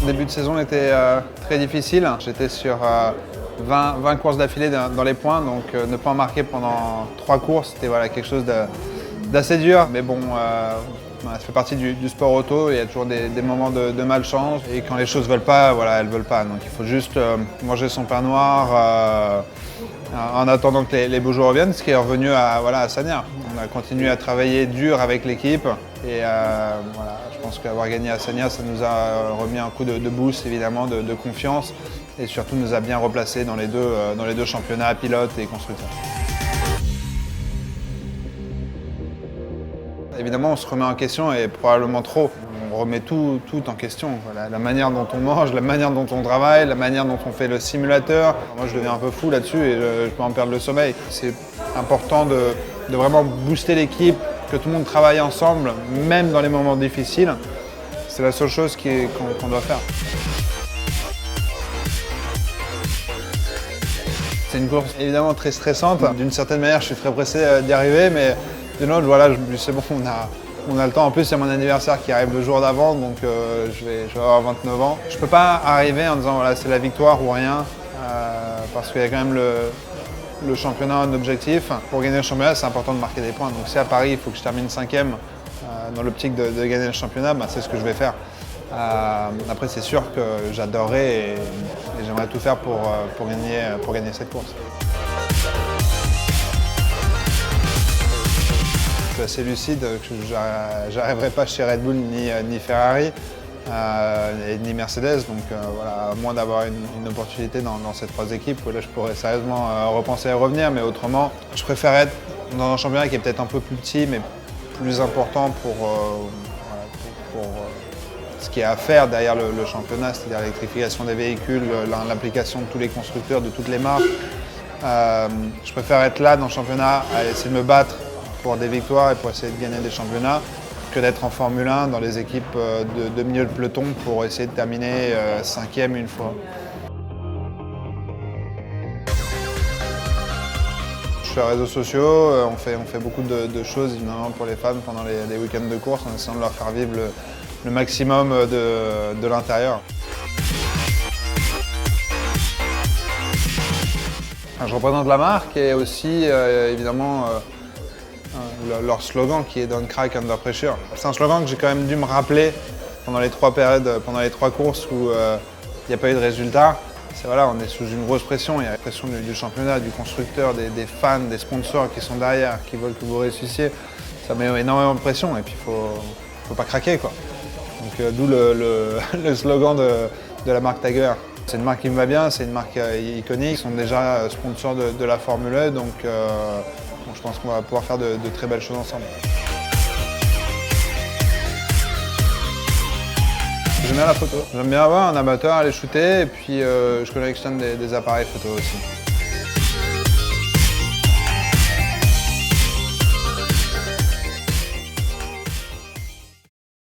Le début de saison était très difficile. J'étais sur 20 courses d'affilée dans les points, donc ne pas en marquer pendant 3 courses, c'était quelque chose d'assez dur. Mais bon, ça fait partie du sport auto, il y a toujours des moments de malchance. Et quand les choses ne veulent pas, elles ne veulent pas. Donc il faut juste manger son pain noir en attendant que les beaux jours reviennent, ce qui est revenu à Sagna. On a continué à travailler dur avec l'équipe. Et je pense qu'avoir gagné à Sagna, ça nous a remis un coup de boost, évidemment, de confiance. Et surtout, nous a bien replacés dans les deux championnats, pilotes et constructeurs. Évidemment, on se remet en question et probablement trop. On remet tout en question. La manière dont on mange, la manière dont on travaille, la manière dont on fait le simulateur. Moi, je deviens un peu fou là-dessus et je peux en perdre le sommeil. C'est important de vraiment booster l'équipe, que tout le monde travaille ensemble, même dans les moments difficiles. C'est la seule chose qu'on doit faire. C'est une course évidemment très stressante. D'une certaine manière, je suis très pressé d'y arriver, mais d'une autre, je me dis c'est bon, on a le temps. En plus, c'est mon anniversaire qui arrive le jour d'avant, donc je vais avoir 29 ans. Je ne peux pas arriver en disant c'est la victoire ou rien, parce qu'il y a quand même le championnat en objectif. Pour gagner le championnat, c'est important de marquer des points. Donc si à Paris, il faut que je termine 5e dans l'optique de gagner le championnat, c'est ce que je vais faire. Après, c'est sûr que j'adorerais et j'aimerais tout faire pour gagner cette course. Je suis assez lucide que j'arriverai pas chez Red Bull ni Ferrari ni Mercedes, donc à moins d'avoir une opportunité dans ces 3 équipes, là je pourrais sérieusement repenser à revenir, mais autrement, je préfère être dans un championnat qui est peut-être un peu plus petit, mais plus important pour ce qu'il y a à faire derrière le championnat, c'est-à-dire l'électrification des véhicules, l'implication de tous les constructeurs, de toutes les marques. Je préfère être là dans le championnat, à essayer de me battre pour des victoires et pour essayer de gagner des championnats, que d'être en Formule 1 dans les équipes de milieu de peloton pour essayer de terminer 5e une fois. Je suis aux réseaux sociaux, on fait beaucoup de choses évidemment pour les fans pendant les week-ends de course en essayant de leur faire vivre le maximum de l'intérieur. Je représente la marque et aussi évidemment leur slogan qui est Don't Crack Under Pressure. C'est un slogan que j'ai quand même dû me rappeler pendant les 3 périodes, pendant les 3 courses où il n'y a pas eu de résultat. On est sous une grosse pression, il y a la pression du championnat, du constructeur, des fans, des sponsors qui sont derrière, qui veulent que vous réussissiez. Ça met énormément de pression et puis il faut pas craquer, quoi. Donc d'où le slogan de la marque Tiger. C'est une marque qui me va bien, c'est une marque iconique. Ils sont déjà sponsors de la Formule 1, donc je pense qu'on va pouvoir faire de très belles choses ensemble. J'aime bien la photo. J'aime bien avoir un amateur, aller shooter et puis je collectionne des appareils photo aussi.